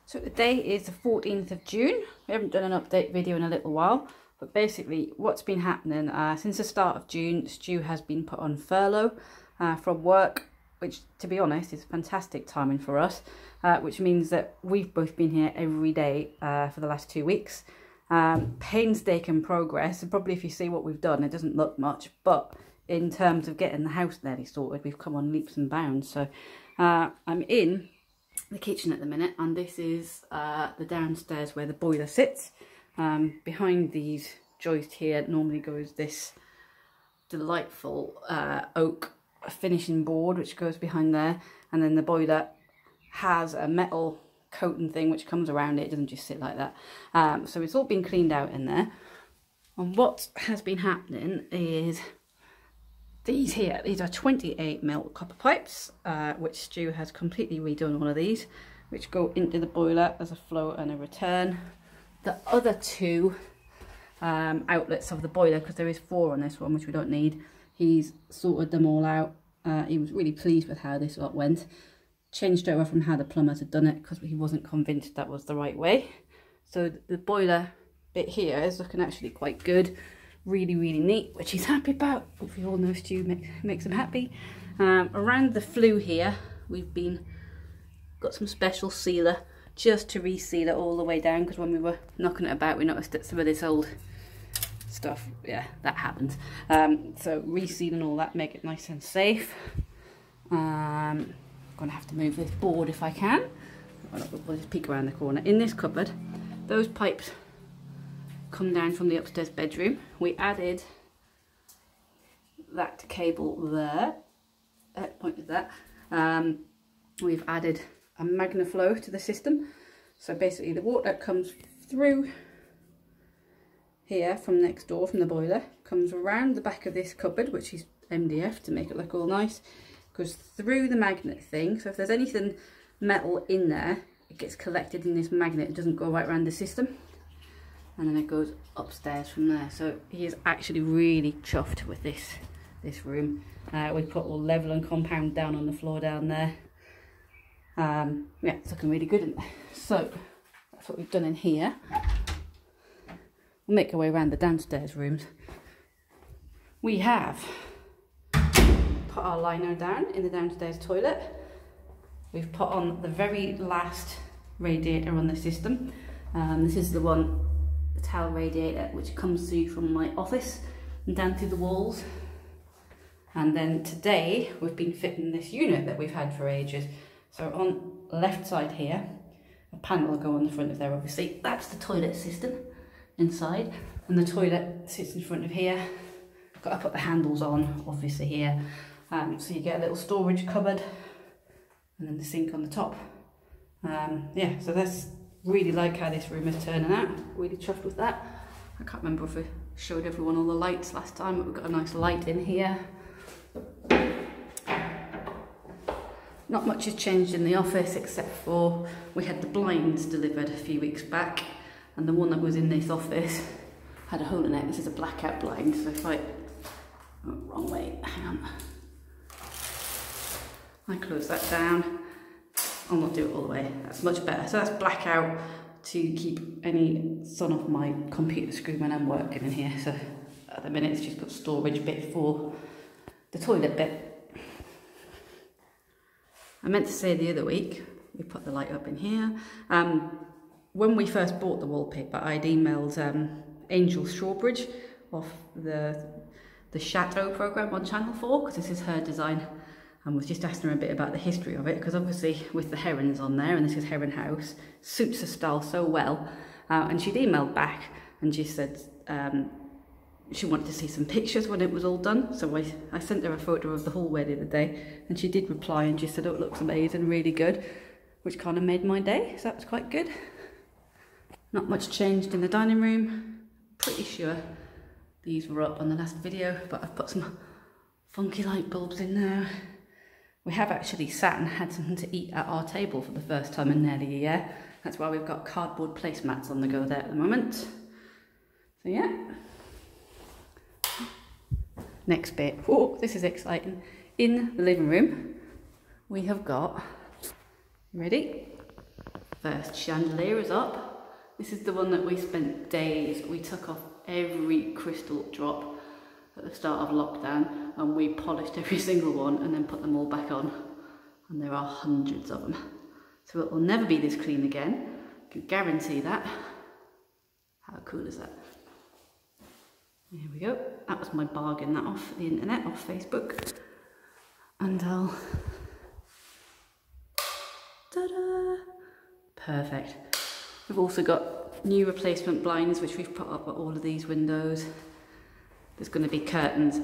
So today is the 14th of June. We haven't done an update video in a little while, but basically what's been happening since the start of June, Stu has been put on furlough from work, which to be honest is fantastic timing for us, which means that we've both been here every day for the last 2 weeks. Painstaking progress, and probably if you see what we've done, it doesn't look much, but in terms of getting the house nearly sorted, we've come on leaps and bounds. So I'm in the kitchen at the minute, and this is the downstairs where the boiler sits. Behind these joists here normally goes this delightful oak finishing board which goes behind there, and then the boiler has a metal coating thing which comes around it. It doesn't just sit like that. So it's all been cleaned out in there, and what has been happening is these are 28mm copper pipes, which Stu has completely redone one of these, which go into the boiler as a flow and a return. The other two outlets of the boiler, because there is 4 on this one, which we don't need, he's sorted them all out. He was really pleased with how this lot went. Changed over from how the plumbers had done it, because he wasn't convinced that was the right way. So the boiler bit here is looking actually quite good. Really neat, which he's happy about, which we all know Stu makes him happy. Around the flue here, we've got some special sealer just to reseal it all the way down, because when we were knocking it about we noticed that some of this old stuff, yeah, that happens. So resealing all that, make it nice and safe. I'm gonna have to move this board if I can. We'll just peek around the corner. In this cupboard, those pipes come down from the upstairs bedroom. We added that cable there, pointed that. We've added a MagnaFlow to the system, so basically the water comes through here from next door from the boiler, comes around the back of this cupboard, which is MDF to make it look all nice, goes through the magnet thing, so if there's anything metal in there, it gets collected in this magnet. It doesn't go right around the system, and then it goes upstairs from there. So he is actually really chuffed with this room. We put all level and compound down on the floor down there. Yeah, it's looking really good, isn't it? So that's what we've done in here. We'll make our way around the downstairs rooms. We have put our lino down in the downstairs toilet. We've put on the very last radiator on the system. This is the one, the towel radiator, which comes through from my office and down through the walls. And then today we've been fitting this unit that we've had for ages. So on the left side here, a panel will go on the front of there, obviously. That's the toilet system inside, and the toilet sits in front of here. Got to put the handles on, obviously, here. So you get a little storage cupboard, and then the sink on the top. Yeah, so that's really like how this room is turning out. Really chuffed with that. I can't remember if I showed everyone all the lights last time, but we've got a nice light in here. Not much has changed in the office, except for we had the blinds delivered a few weeks back, and the one that was in this office had a hole in it. This is a blackout blind, so if I... Oh, wrong way, hang on. I close that down. I'll not do it all the way, that's much better. So that's blackout to keep any sun off my computer screen when I'm working in here. So at the minute it's just got storage bit for the toilet bit. I meant to say the other week, we put the light up in here. When we first bought the wallpaper, I'd emailed Angel Shawbridge off the Chateau programme on Channel 4, because this is her design, and was just asking her a bit about the history of it, because obviously with the herons on there, and this is Heron House, suits her style so well. And she'd emailed back and she said she wanted to see some pictures when it was all done. So I sent her a photo of the hallway the other day, and she did reply and just said, oh, it looks amazing, really good, which kind of made my day, so that was quite good. Not much changed in the dining room. Pretty sure these were up on the last video, but I've put some funky light bulbs in now. We have actually sat and had something to eat at our table for the first time in nearly a year. That's why we've got cardboard placemats on the go there at the moment. So yeah. Next bit. Oh, this is exciting. In the living room, we have got, ready? First chandelier is up. This is the one that we spent days, we took off every crystal drop at the start of lockdown and we polished every single one and then put them all back on. And there are hundreds of them. So it will never be this clean again. I can guarantee that. How cool is that? There we go. That was my bargain, that off the internet, off Facebook. And I'll... Ta-da! Perfect. We've also got new replacement blinds which we've put up at all of these windows. There's going to be curtains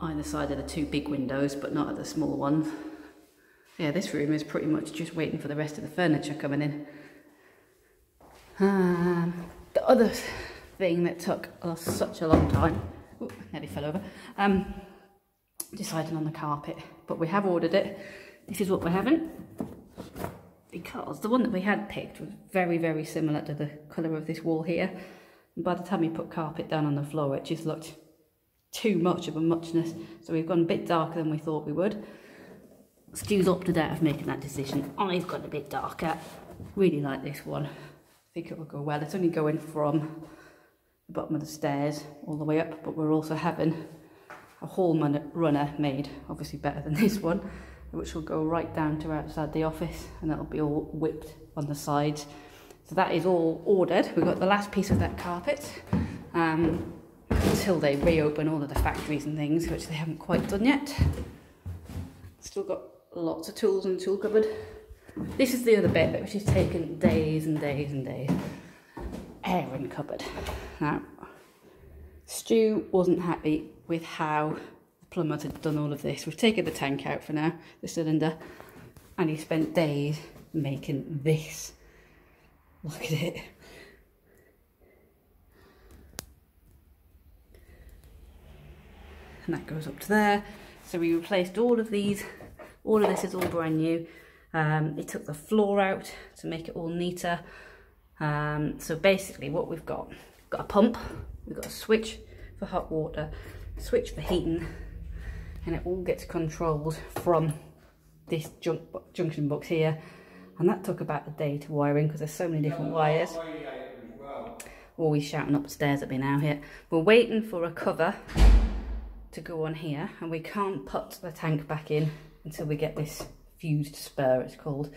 either side of the two big windows, but not at the small ones. Yeah, this room is pretty much just waiting for the rest of the furniture coming in. The other thing that took such a long time, ooh, nearly fell over, deciding on the carpet, but we have ordered it. This is what we're having, because the one that we had picked was very, very similar to the colour of this wall here. And by the time we put carpet down on the floor, it just looked too much of a muchness. So we've gone a bit darker than we thought we would. Stu's opted out of making that decision. I've gone a bit darker. Really like this one. I think it will go well. It's only going from the bottom of the stairs all the way up, but we're also having a hall runner made, obviously better than this one, which will go right down to outside the office, and that'll be all whipped on the sides. So that is all ordered. We've got the last piece of that carpet until they reopen all of the factories and things, which they haven't quite done yet. Still got lots of tools in the tool cupboard. This is the other bit which has taken days and days and days. Airing cupboard. Now, Stu wasn't happy with how the plumber had done all of this. We've taken the tank out for now, the cylinder, and he spent days making this. Look at it. And that goes up to there. So we replaced all of these. All of this is all brand new. They took the floor out to make it all neater. So basically what we've got a pump, we've got a switch for hot water, switch for heating, and it all gets controlled from this junction box here. And that took about a day to wiring because there's so many different wires. Always shouting upstairs at me now here. We're waiting for a cover to go on here, and we can't put the tank back in until we get this fused spur, it's called,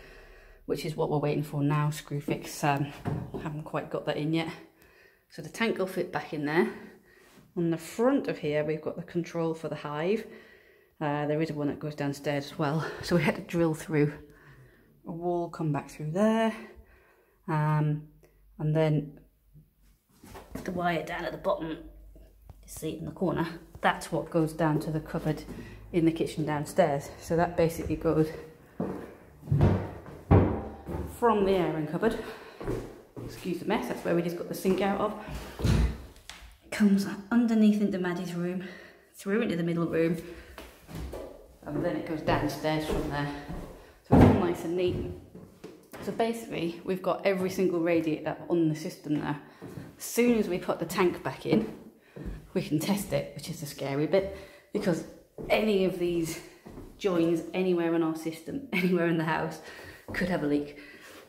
which is what we're waiting for now. Screwfix haven't quite got that in yet. So the tank will fit back in there. On the front of here we've got the control for the hive. There is one that goes downstairs as well, so we had to drill through a wall, come back through there, and then the wire down at the bottom, you see it in the corner, that's what goes down to the cupboard in the kitchen downstairs. So that basically goes from the airing cupboard, excuse the mess, that's where we just got the sink out of, comes underneath into Maddie's room, through into the middle room, and then it goes downstairs from there. So it's all nice and neat. So basically we've got every single radiator on the system now. As soon as we put the tank back in, we can test it, which is the scary bit, because any of these joins anywhere in our system, anywhere in the house, could have a leak.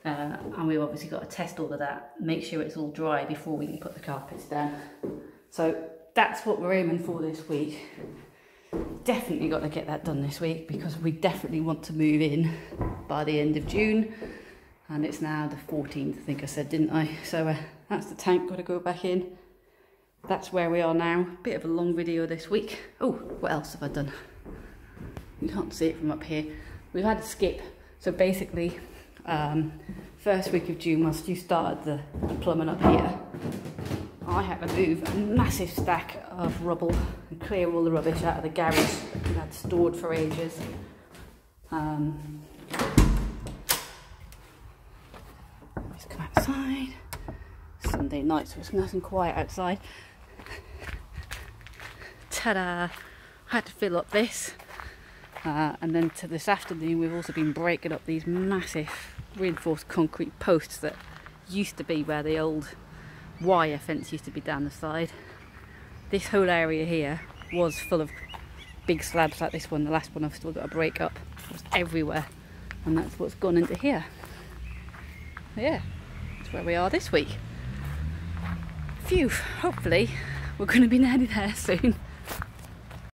And we've obviously got to test all of that, make sure it's all dry before we can put the carpets down. So that's what we're aiming for this week. Definitely got to get that done this week, because we definitely want to move in by the end of June. And it's now the 14th, I think I said, didn't I? So that's the tank, got to go back in. That's where we are now. Bit of a long video this week. Oh, what else have I done? You can't see it from up here. We've had a skip. So basically, first week of June, whilst you started the plumbing up here, I had to move a massive stack of rubble and clear all the rubbish out of the garage that we had stored for ages. Let's come outside. Sunday night, so it's nice and quiet outside. Ta-da! I had to fill up this. And then to this afternoon we've also been breaking up these massive reinforced concrete posts that used to be where the old wire fence used to be down the side. This whole area here was full of big slabs like this one. The last one I've still got to break up. It was everywhere, and that's what's gone into here. yeah, that's where we are this week. Phew, hopefully we're going to be nearly there soon.